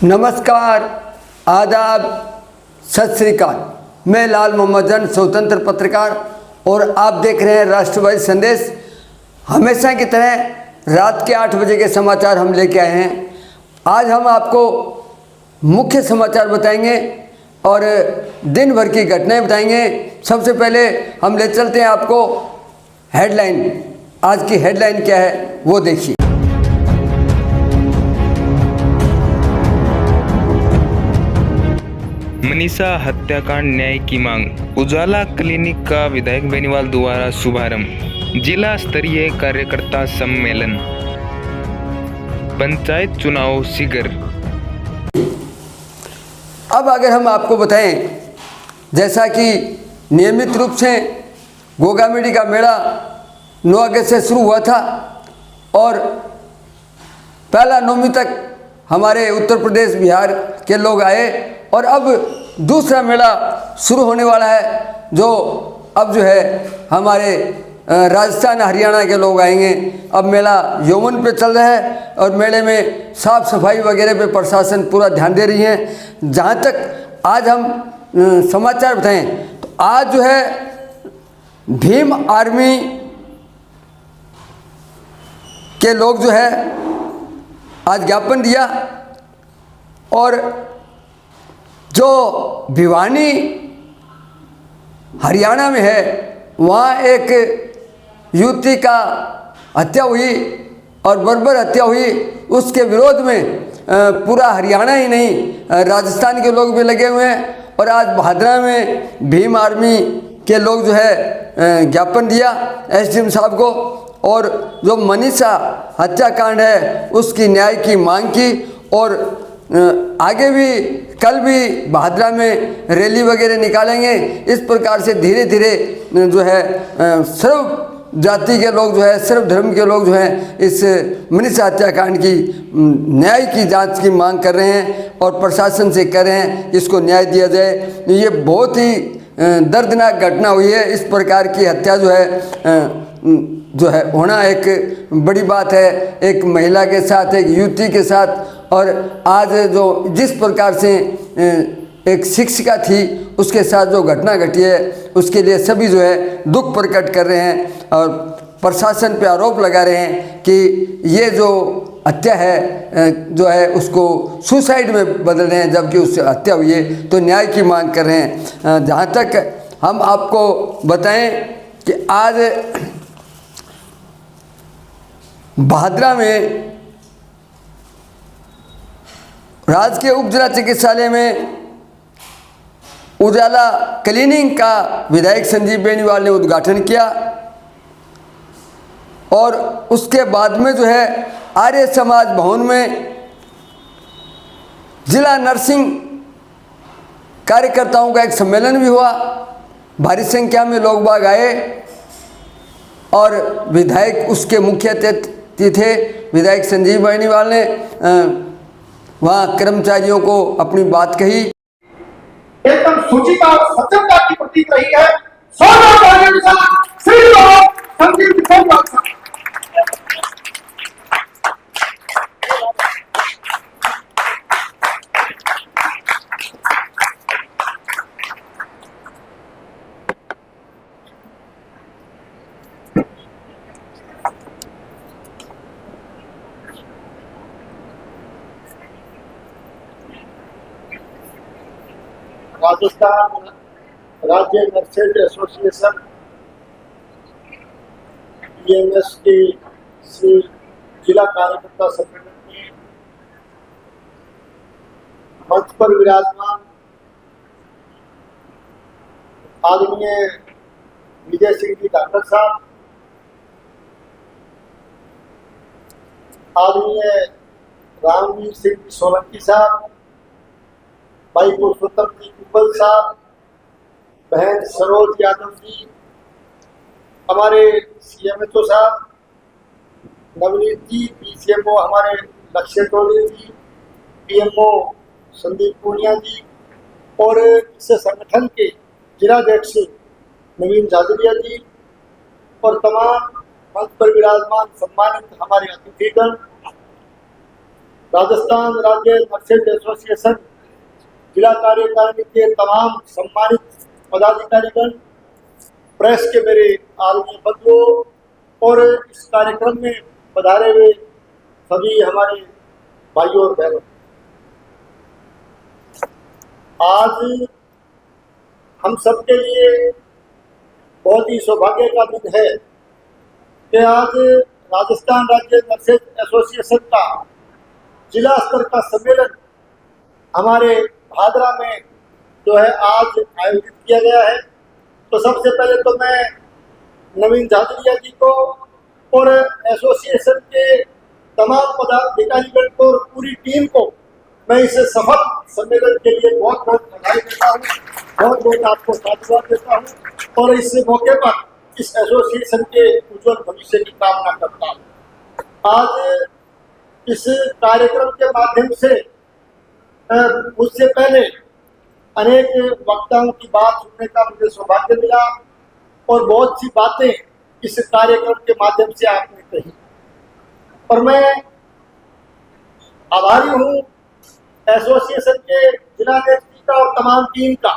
नमस्कार, आदाब, सत श्री अकाल। मैं लाल मोहम्मद जन, स्वतंत्र पत्रकार, और आप देख रहे हैं राष्ट्रवादी संदेश। हमेशा की तरह रात के 8 बजे के समाचार हम लेके आए हैं। आज हम आपको मुख्य समाचार बताएंगे और दिन भर की घटनाएं बताएंगे। सबसे पहले हम ले चलते हैं आपको हेडलाइन। आज की हेडलाइन क्या है वो देखिए। मनीषा हत्याकांड न्याय की मांग, उजाला क्लिनिक का विधायक बेनीवाल द्वारा शुभारंभ, जिला स्तरीय कार्यकर्ता सम्मेलन, पंचायत चुनाव शीघ्र। अब अगर हम आपको बताएं, जैसा कि नियमित रूप से गोगामेडी का मेला 9 अगस्त से शुरू हुआ था और पहला 9वीं तक हमारे उत्तर प्रदेश बिहार के लोग आए, और अब दूसरा मेला शुरू होने वाला है जो अब जो है हमारे राजस्थान हरियाणा के लोग आएंगे। अब मेला यौवन पे चल रहा है और मेले में साफ सफाई वगैरह पे प्रशासन पूरा ध्यान दे रही है। जहाँ तक आज हम समाचार बताएं तो आज जो है भीम आर्मी के लोग जो है आज ज्ञापन दिया, और जो भिवानी हरियाणा में है वहाँ एक युवती का हत्या हुई और बर्बर हत्या हुई। उसके विरोध में पूरा हरियाणा ही नहीं राजस्थान के लोग भी लगे हुए हैं, और आज भादरा में भीम आर्मी के लोग जो है ज्ञापन दिया एसडीएम साहब को, और जो मनीषा हत्याकांड है उसकी न्याय की मांग की। और आगे भी कल भी भादरा में रैली वगैरह निकालेंगे। इस प्रकार से धीरे धीरे जो है सर्व जाति के लोग जो है, सर्व धर्म के लोग जो हैं इस मनीषा हत्याकांड की न्याय की जांच की मांग कर रहे हैं और प्रशासन से कर रहे हैं इसको न्याय दिया जाए। ये बहुत ही दर्दनाक घटना हुई है। इस प्रकार की हत्या जो है होना एक बड़ी बात है, एक महिला के साथ, एक युवती के साथ। और आज जो जिस प्रकार से एक शिक्षिका थी उसके साथ जो घटना घटी है उसके लिए सभी जो है दुख प्रकट कर रहे हैं और प्रशासन पे आरोप लगा रहे हैं कि ये जो हत्या है जो है उसको सुसाइड में बदल रहे हैं, जबकि उससे हत्या हुई है। तो न्याय की मांग कर रहे हैं। जहाँ तक हम आपको बताएं कि आज भादरा में राजकीय उप जिला चिकित्सालय में उजाला क्लिनिक का विधायक संजीव बेनीवाल ने उद्घाटन किया, और उसके बाद में जो है आर्य समाज भवन में जिला नर्सिंग कार्यकर्ताओं का एक सम्मेलन भी हुआ। भारी संख्या में लोग बाग आए और विधायक उसके मुख्य अतिथि थे। विधायक संजीव बेनीवाल ने वहाँ कर्मचारियों को अपनी बात कही। एकदम शुचिता और सत्यता की प्रतीक रही है। राजस्थान राज्य नर्सेज एसोसिएशन बीएमएस के जिला कार्यकर्ता संगठन के मंच पर विराजमान आदरणीय विजय सिंह जी डॉक्टर साहब, आदरणीय रामवीर सिंह जी सोलंकी साहब, भाई पुरुषोत्तम जी कुंबल साहब, बहन सरोज यादव जी, हमारे सीएमएचओ साहब नवनीत जी, पीसीएमओ हमारे लक्ष्य टोले जी, पीएमओ संदीप पूनिया जी, और इस संगठन के जिलाध्यक्ष नवीन जादविया जी, और तमाम मंच पर विराजमान सम्मानित हमारे अतिथिगण, राजस्थान राज्य नर्सेज एसोसिएशन जिला कार्यकारिणी के तमाम सम्मानित पदाधिकारीगण, प्रेस के मेरे आदरणीय बंधुओं और इस कार्यक्रम में पधारे हुए सभी हमारे भाइयों और बहनों, आज हम सबके लिए बहुत ही सौभाग्य का दिन है कि आज राजस्थान राज्य नर्सेज एसोसिएशन का जिला स्तर का सम्मेलन हमारे भादरा में जो है आज आयोजित किया गया है। तो सबसे पहले तो मैं नवीन झाझड़िया जी को और एसोसिएशन के तमाम पदाधिकारीगण को और पूरी टीम को मैं इस सफल सम्मेलन के लिए बहुत बहुत बधाई देता हूँ, बहुत बहुत आपको साधुवाद देता हूँ और इस मौके पर इस एसोसिएशन के उज्जवल भविष्य की कामना करता हूँ। आज इस कार्यक्रम के माध्यम से मुझसे पहले अनेक वक्ताओं की बात सुनने का मुझे सौभाग्य मिला और बहुत सी बातें इस कार्यक्रम के माध्यम से आपने कही और मैं आभारी हूँ एसोसिएशन के जिला नेतृत्व का और तमाम टीम का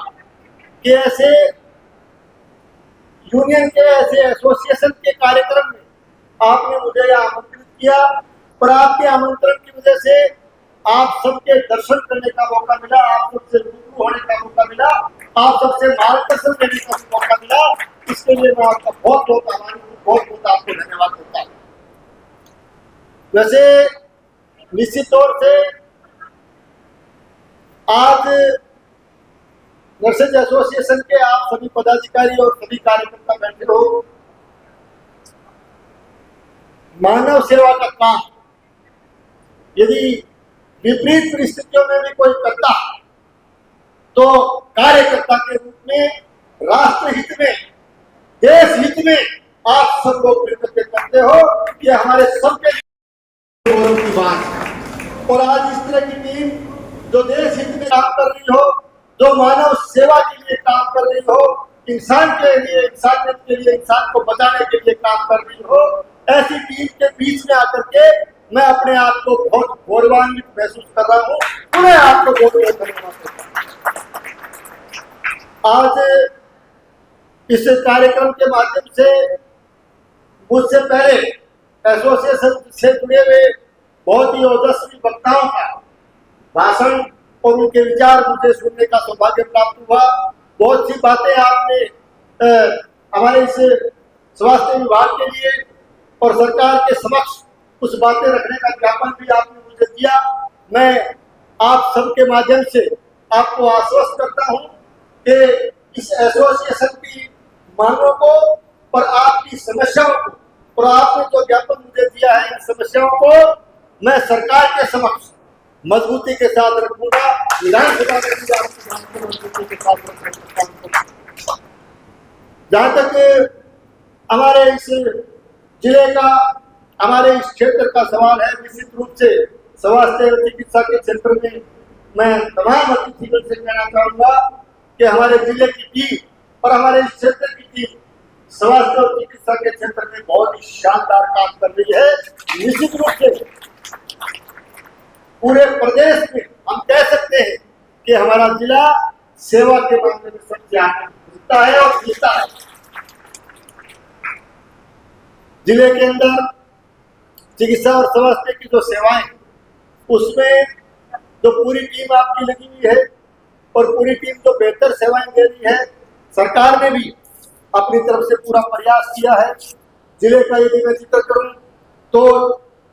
कि ऐसे यूनियन के ऐसे एसोसिएशन के कार्यक्रम में आपने मुझे आमंत्रित किया और आपके आमंत्रण की वजह से आप सबके दर्शन करने का मौका मिला, आप सबसे रूबरू होने का मौका मिला, आप सबसे मार्गदर्शन लेने का मौका मिला। इसके लिए मैं आपका बहुत बहुत आभारी हूँ, बहुत बहुत आपको धन्यवाद देता हूँ। वैसे निश्चित तौर से आज नर्सेज एसोसिएशन के आप सभी पदाधिकारी और सभी कार्यकर्ता बैठे हो। मानव सेवा का काम यदि विपरीत परिस्थितियों में भी कोई करता तो कार्यकर्ता के रूप में राष्ट्र हित में, देश हित में आप सब लोग मिलकर करते हो, ये हमारे सबके गौरव की बात है। और आज इस तरह की टीम जो देश हित में काम कर रही हो, जो मानव सेवा के लिए काम कर रही हो, इंसान के लिए, इंसानियत के लिए, इंसान को बचाने के लिए काम कर रही हो, ऐसी टीम के बीच में आकर के मैं अपने आप को बहुत गौरवान्वित महसूस कर रहा हूँ। उन्हें आपको बहुत बहुत धन्यवाद देता हूँ। आज इस कार्यक्रम के माध्यम से मुझसे पहले एसोसिएशन से जुड़े हुए बहुत ही ओजस्वी वक्ताओं का भाषण और उनके विचार मुझे सुनने का सौभाग्य प्राप्त हुआ। बहुत सी बातें आपने हमारे इस स्वास्थ्य विभाग के लिए और सरकार के समक्ष कुछ बातें रखने का ज्ञापन भी आपने मुझे दिया। मैं आप सबके माध्यम से आपको आश्वस्त करता हूं कि इस एसोसिएशन की मांगों को और आपकी समस्याओं को और आपने जो ज्ञापन मुझे दिया है, इन समस्याओं को मैं सरकार के समक्ष मजबूती के साथ रखूंगा। विधानसभा में भी आपकी मजबूती के साथ रखूंगा। जहां तक हमारे इस जिले का, हमारे इस क्षेत्र का सवाल है, निश्चित रूप से स्वास्थ्य और चिकित्सा के क्षेत्र में मैं तमाम अतिथियों से कहना चाहूंगा कि हमारे जिले की टीम और हमारे इस क्षेत्र की टीम स्वास्थ्य और चिकित्सा के क्षेत्र में बहुत ही शानदार काम कर रही है। निश्चित रूप से पूरे प्रदेश में हम कह सकते हैं कि हमारा जिला सेवा के मामले में सबसे आगे जीता है और जीता है। जिले के अंदर चिकित्सा और स्वास्थ्य की जो सेवाएं, उसमें जो पूरी टीम आपकी लगी हुई है और पूरी टीम जो बेहतर सेवाएं दे रही है, सरकार ने भी अपनी तरफ से पूरा प्रयास किया है। जिले का यदि मैं जिक्र करूं तो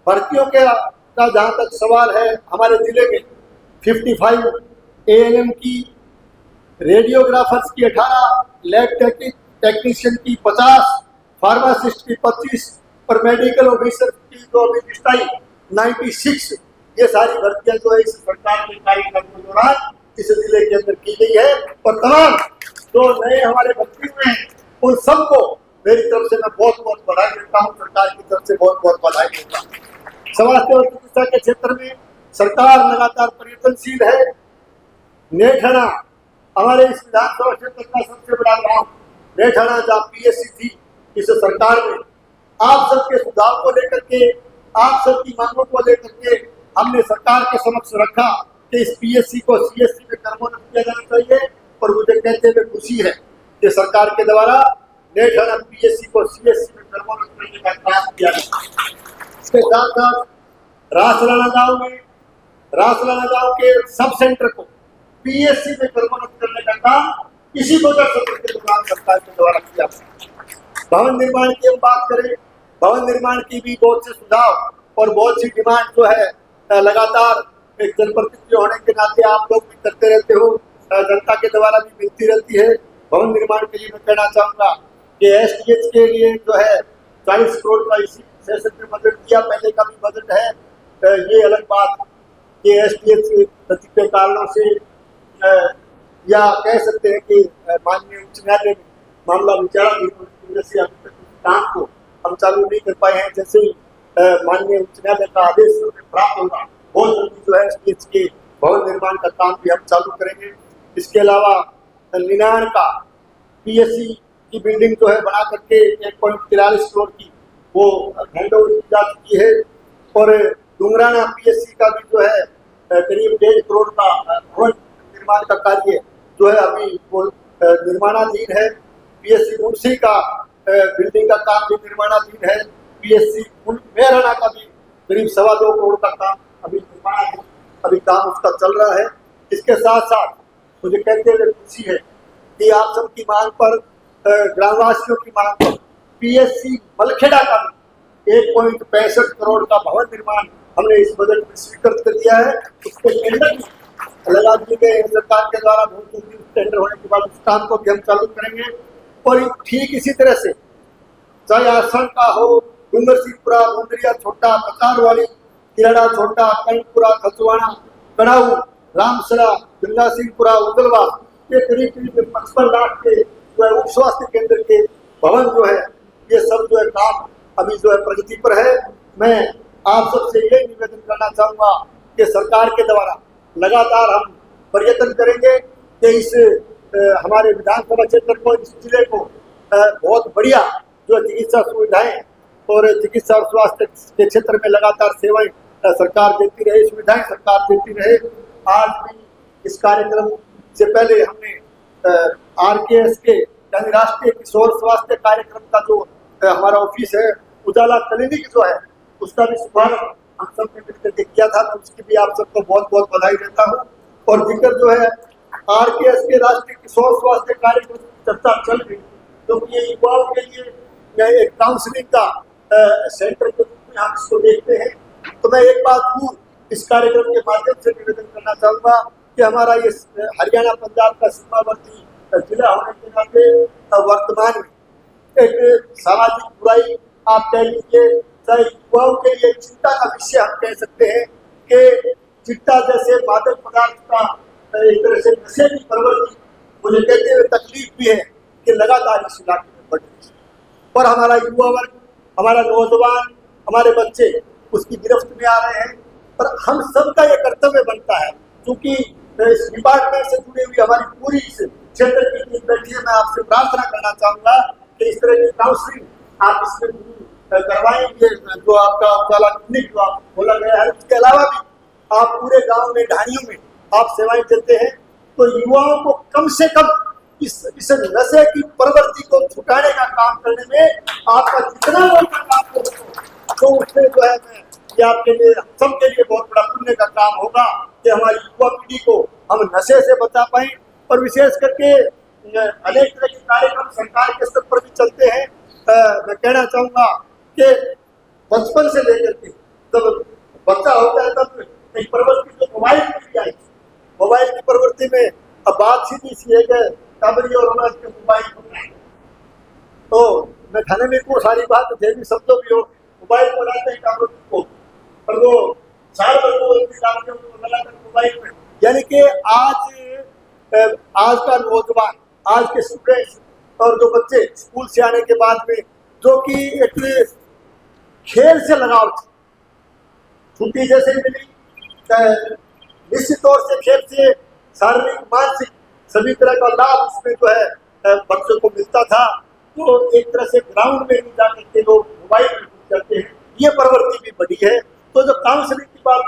भर्तियों का जहां तक सवाल है, हमारे जिले में 55 ANM की, रेडियोग्राफर्स की 18, लैब टेक्नीशियन की 50, फार्मासिस्ट की 25 और मेडिकल ऑफिसर की जो अभी 96, ये सारी भर्तियां जो है इस सरकार के कार्यकाल के दौरान इस जिले के अंदर की गई है। और तमाम जो नए हमारे भर्ती हुए हैं उन सबको मेरी तरफ से मैं बहुत बहुत बधाई देता हूँ, सरकार की तरफ से बहुत बहुत बधाई देता हूँ। स्वास्थ्य और चिकित्सा के क्षेत्र में सरकार लगातार प्रयत्नशील है। नेठाना हमारे इस विधानसभा क्षेत्र का सबसे बड़ा गांव नेठाना, जहाँ PSC थी, इस सरकार में आप सबके सुझाव को लेकर के, आप सबकी मांगों को लेकर के, हमने सरकार के समक्ष रखा कि इस पीएससी को सीएससी में कर्मोन्नत किया जाना चाहिए, और मुझे कहते हुए खुशी है कि सरकार के द्वारा नेट हनन पीएससी को सीएससी में कर्मोन्नत करने का काम किया गया। इसके साथ साथ रासलाना गांव के सब सेंटर को पीएससी में कर्मोन्नत करने का काम इसी बजट सत्र के दौरान सरकार के द्वारा किया गया। भवन निर्माण की हम बात करें, भवन निर्माण की भी बहुत से सुझाव और बहुत सी डिमांड जो है लगातार एक जनप्रतिनिधि होने के नाते आप लोग भी करते रहते हो, जनता के द्वारा भी मिलती रहती है। भवन निर्माण के लिए मैं कहना चाहूँगा कि एसटीएच के लिए जो है 40 करोड़ का इसी सेशन में बजट दिया, पहले का भी बजट है। ये अलग बात कि एसटीएच कतिपय कारणों से या कह सकते हैं कि माननीय उच्च न्यायालय में मामला विचाराधीन होने की वजह से अभी तक काम को हम चालू नहीं कर पाए हैं। जैसे ही माननीय उच्च न्यायालय का आदेश प्राप्त होगा, बहुत जल्दी जो है एसटीएच के भवन निर्माण का काम भी हम चालू करेंगे। इसके अलावा निनाण का पीएससी की बिल्डिंग जो है बना करके 1.43 करोड़ की वो हैंड ओवर की जा चुकी है, और डुंगराना पीएससी का भी जो है करीब 1.5 करोड़ का भवन निर्माण का कार्य जो है अभी वो निर्माणाधीन है। पीएससी मुंशी का बिल्डिंग का काम भी निर्माणाधीन है। पीएससी मेहराना का भी करीब 2.25 करोड़ का काम अभी निर्माणाधीन, अभी काम उसका चल रहा है। इसके साथ साथ मुझे कहते हुए खुशी है कि आप सबकी मांग पर, ग्रामवासियों की मांग पर पीएससी मलखेड़ा का 1.65 करोड़ का भवन निर्माण हमने इस बजट में स्वीकृत कर दिया है। उसके टेंडर भी लगा दिए गए सरकार के द्वारा, बहुत जल्दी टेंडर होने के बाद उस काम को भी हम चालू करेंगे। और ठीक इसी तरह से चाहे आसन का हो, डूंगर सिंहपुरा, मुंदरिया छोटा, कतारवाली, किराड़ा छोटा, कर्णपुरा, खचवाना, कड़ाऊ, रामसरा, गंगा सिंहपुरा, उदलवा, ये करीब 55 लाख के जो है उप स्वास्थ्य केंद्र के भवन जो है, ये सब जो है काम अभी जो है प्रगति पर है। मैं आप सबसे ये निवेदन करना चाहूँगा कि सरकार के द्वारा लगातार हम प्रयत्न करेंगे कि इस हमारे विधानसभा क्षेत्र को, इस जिले को बहुत बढ़िया जो चिकित्सा सुविधाएं और चिकित्सा और स्वास्थ्य के क्षेत्र में लगातार सेवाएं सरकार देती रहे, सुविधाएं सरकार देती रहे। आज भी इस कार्यक्रम से पहले हमने RKSK यानी राष्ट्रीय किशोर स्वास्थ्य कार्यक्रम का जो हमारा ऑफिस है, उजाला क्लिनिक जो है, उसका भी शुभारंभ हम सब ने मिलकर के किया था। तो उसकी भी आप सबको बहुत बहुत बधाई देता हूँ। और जिक्र जो है RKSK राष्ट्रीय किशोर स्वास्थ्य कार्यक्रम की चर्चा चल रही, क्योंकि ये युवाओं के लिए एक काउंसलिंग का सेंटर के रूप में हम इसको देखते हैं। तो मैं एक बात दूर इस कार्यक्रम के माध्यम से निवेदन करना चाहूँगा कि हमारा ये हरियाणा पंजाब का सीमावर्ती जिला होने के नाते वर्तमान में एक सामाजिक बुराई आप कह लीजिए, चाहे युवाओं के लिए चिंता का विषय हम कह सकते हैं कि चिट्टा जैसे मादक पदार्थ का एक तरह से नशे की प्रवृत्ति मुझे कहते हुए तकलीफ भी है कि लगातार इस इलाके में बढ़ रही है, और हमारा युवा वर्ग, हमारा नौजवान, हमारे बच्चे उसकी गिरफ्त में आ रहे हैं। और हम सबका ये कर्तव्य बनता है, क्योंकि इस डिपार्टमेंट से जुड़ी हुई हमारी पूरी इस क्षेत्र की टीम बैठी है। मैं आपसे प्रार्थना करना चाहूँगा कि इस तरह की काउंसलिंग आप इसमें करवाएंगे, जो आपका उजाला क्लिनिक जो आप खोला गया है। इसके अलावा भी आप पूरे गांव में, ढाणियों में आप सेवाएं देते हैं, तो युवाओं को कम से कम इस नशे की प्रवृत्ति को छुटाने का काम करने में आपका जितना बड़ा काम हो, तो उससे जो है ये आपके लिए, सबके लिए बहुत बड़ा पुण्य का काम होगा कि हमारी युवा पीढ़ी को हम नशे से बचा पाएं। और विशेष करके अनेक तरह के कार्यक्रम सरकार के स्तर पर भी चलते हैं। मैं कहना चाहूँगा कि बचपन से लेकर के जब बच्चा होता है तब एक प्रवृत्ति जो मोबाइल की आई, मोबाइल की प्रवृत्ति में अब बात सीधी सी है कि काबरी और अनाज के मोबाइल बनाए, तो मैं खाने में को सारी बात जैसी शब्दों भी हो, मोबाइल बनाते हैं काबरी को, और वो साल भर को लगाकर मोबाइल में, यानी कि आज का नौजवान, आज के स्टूडेंट्स और जो बच्चे स्कूल से आने के बाद में जो कि एक खेल से लगाव थी, छुट्टी जैसे मिली, निश्चित तौर से खेल से शारीरिक, मानसिक सभी तरह का लाभ उसमें जो है बच्चों को मिलता था। तो एक तरह से ग्राउंड में नहीं जाकर के लोग मोबाइल में करते हैं, ये प्रवृत्ति भी बढ़ी है। तो जो काउंसलिंग की बात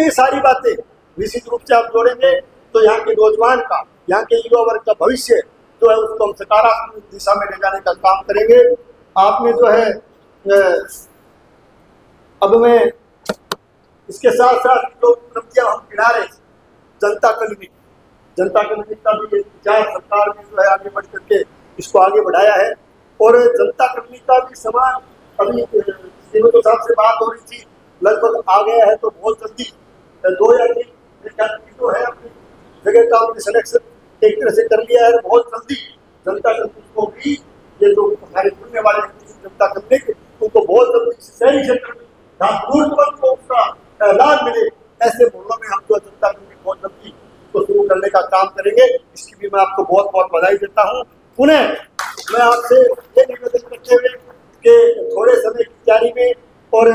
ये सारी बातें निश्चित रूप से आप जोड़ेंगे तो यहाँ के नौजवान का, यहाँ के युवा वर्ग का भविष्य जो है उसको हम सकारात्मक दिशा में ले जाने का काम करेंगे। आपने जो है अब मैं इसके साथ साथ जो उपलब्धियां हम गिना रहे, जनता क्लिनिक का भी एक विचार सरकार ने जो है आगे बढ़ करके इसको आगे बढ़ाया है। और जनता क्लिनिक का भी समान अभी श्रीमती साहब से बात हो रही थी, लगभग आ गया है, तो बहुत जल्दी 2 या 3 जो है अपनी जगह का अपने सिलेक्शन एक तरह से कर लिया है। बहुत जल्दी जनता क्लिनिक को भी, ये जो हमारे जुड़ने वाले जनता क्लिनिक, उनको बहुत जल्दी शहरी क्षेत्र में जहाँ दूरदराज को उसका लाभ मिले, ऐसे मोहल्लों में हम जो जनता क्लिनिक बहुत जल्दी उसको शुरू करने का काम करेंगे। इसकी भी मैं आपको बहुत बहुत बधाई देता हूँ। पुनः मैं आपसे ये निवेदन करते हुए कि थोड़े समय की तैयारी में और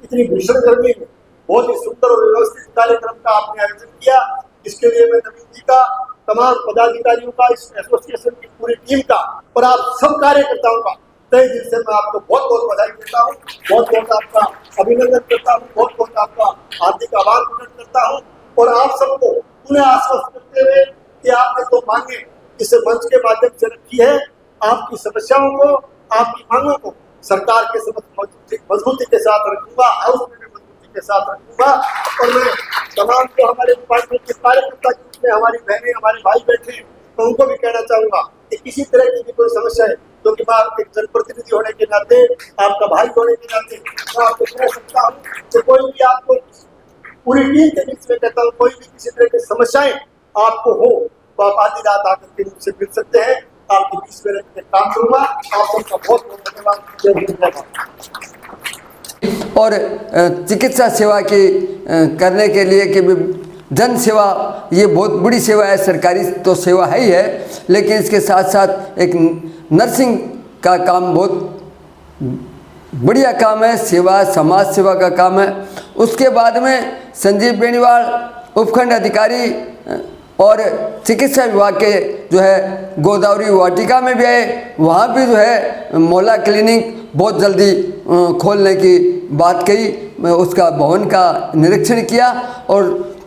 इतनी भीषण गर्मी में बहुत ही सुंदर और व्यवस्थित कार्यक्रम का आपने आयोजन किया, इसके लिए मैं नवीन जी का, तमाम पदाधिकारियों का, इस एसोसिएशन की पूरी टीम का और आप सब कार्यकर्ताओं का तहे दिल से मैं आपको बहुत बहुत बधाई देता हूँ, बहुत बहुत आपका अभिनंदन करता हूँ, बहुत बहुत आपका हार्दिक आभार प्रकट करता हूँ। और आप सबको पुनः आश्वस्त करते हुए कि आपने तो मांगे इस मंच के माध्यम से रखी है, आपकी समस्याओं को, आपकी मांगों को सरकार के समक्ष मजबूती के साथ रखूंगा, हाउस में भी मजबूती के साथ रखूंगा। और मैं तमाम जो हमारे डिपार्टमेंट के कार्यकर्ता जिसमें हमारी बहनें, हमारे भाई बैठे हैं, तो उनको भी कहना चाहूंगा कि किसी तरह की भी कोई समस्या है, तो कि मैं आपके जनप्रतिनिधि होने के नाते, आपका भाई होने के नाते मैं आपको कह सकता हूँ कि कोई भी आपको पूरी टीम के बीच में कहता हूँ, कोई भी किसी तरह की समस्याएं आपको हो तो आप आधी रात आकर के मुझसे मिल सकते हैं, आपके बीच में रहकर काम करूंगा। आप सबका बहुत बहुत धन्यवाद। और चिकित्सा सेवा की करने के लिए कि जन सेवा ये बहुत बड़ी सेवा है, सरकारी तो सेवा है ही है, लेकिन इसके साथ साथ एक नर्सिंग का काम बहुत बढ़िया काम है, सेवा समाज सेवा का काम है। उसके बाद में संजीव बेनीवाल उपखंड अधिकारी और चिकित्सा विभाग के जो है गोदावरी वाटिका में भी आए, वहाँ भी जो है मोहल्ला क्लिनिक बहुत जल्दी खोलने की बात कही। मैं उसका भवन का निरीक्षण किया और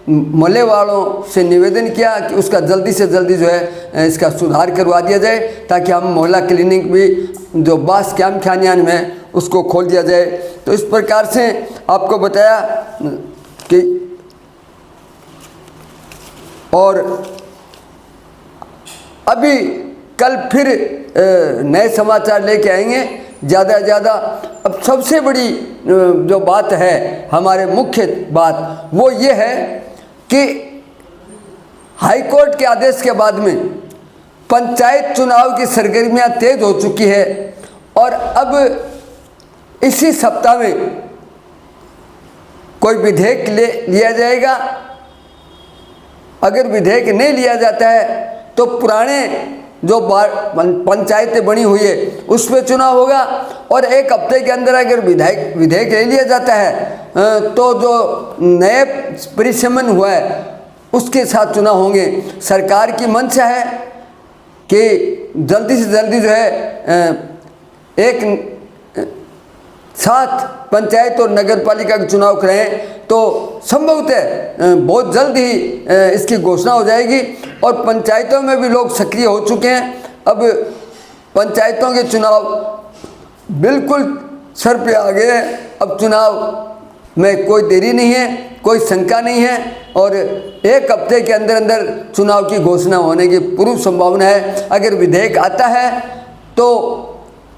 मोहल्ले वालों से निवेदन किया कि उसका जल्दी से जल्दी जो है इसका सुधार करवा दिया जाए, ताकि हम मोहल्ला क्लिनिक भी जो बास कैम्प खानियान में उसको खोल दिया जाए। तो इस प्रकार से आपको बताया कि और अभी कल फिर नए समाचार लेके आएंगे ज़्यादा से ज़्यादा। अब सबसे बड़ी जो बात है, हमारे मुख्य बात वो ये है कि हाई कोर्ट के आदेश के बाद में पंचायत चुनाव की सरगर्मियां तेज हो चुकी है और अब इसी सप्ताह में कोई विधेयक लिया जाएगा। अगर विधेयक नहीं लिया जाता है तो पुराने जो पंचायतें बनी हुई है उस पर चुनाव होगा, और 1 हफ्ते के अंदर अगर विधेयक ले लिया जाता है तो जो नए परिसमन हुआ है उसके साथ चुनाव होंगे। सरकार की मंशा है कि जल्दी से जल्दी जो है एक साथ पंचायत और नगर पालिका का चुनाव कराएं तो संभवतः बहुत जल्द ही इसकी घोषणा हो जाएगी। और पंचायतों में भी लोग सक्रिय हो चुके हैं। अब पंचायतों के चुनाव बिल्कुल सर पे आ गए हैं। अब चुनाव में कोई देरी नहीं है, कोई शंका नहीं है, और 1 हफ्ते के अंदर अंदर चुनाव की घोषणा होने की पूरी संभावना है। अगर विधेयक आता है तो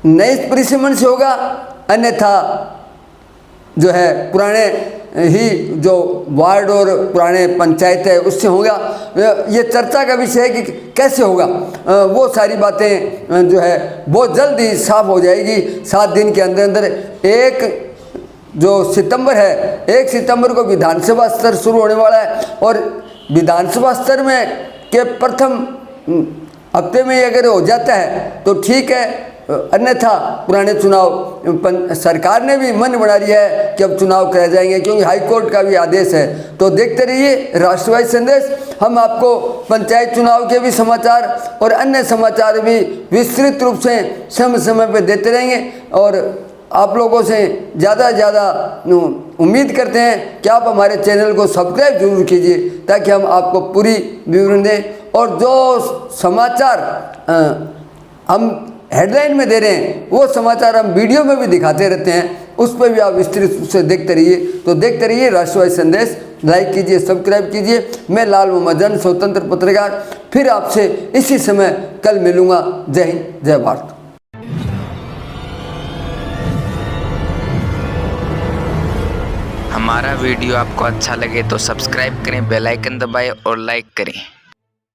नए परिसीमन से होगा, अन्यथा जो है पुराने ही जो वार्ड और पुराने पंचायत है उससे होगा। ये चर्चा का विषय है कि कैसे होगा, वो सारी बातें जो है बहुत जल्द ही साफ हो जाएगी। 7 दिन के अंदर अंदर 1 जो सितंबर है, 1 सितंबर को विधानसभा स्तर शुरू होने वाला है, और विधानसभा स्तर में के प्रथम हफ्ते में अगर हो जाता है तो ठीक है, अन्यथा पुराने चुनाव सरकार ने भी मन बना लिया है कि अब चुनाव कराए जाएंगे, क्योंकि हाई कोर्ट का भी आदेश है। तो देखते रहिए राष्ट्रवादी संदेश। हम आपको पंचायत चुनाव के भी समाचार और अन्य समाचार भी विस्तृत रूप से समय समय पर देते रहेंगे। और आप लोगों से ज़्यादा से ज़्यादा उम्मीद करते हैं कि आप हमारे चैनल को सब्सक्राइब जरूर कीजिए ताकि हम आपको पूरी विवरण दें। और जो समाचार हम हेडलाइन में दे रहे हैं वो समाचार हम वीडियो में भी दिखाते रहते हैं, उस पर भी आप विस्तृत रूप से देखते रहिए। तो देखते रहिए राष्ट्रवादी संदेश, लाइक कीजिए, सब्सक्राइब कीजिए। मैं लाल मोहम्मद जन, स्वतंत्र पत्रकार, फिर आपसे इसी समय कल मिलूंगा। जय हिंद, जय भारत। हमारा वीडियो आपको अच्छा लगे तो सब्सक्राइब करें, बेल आइकन दबाएं और लाइक करें।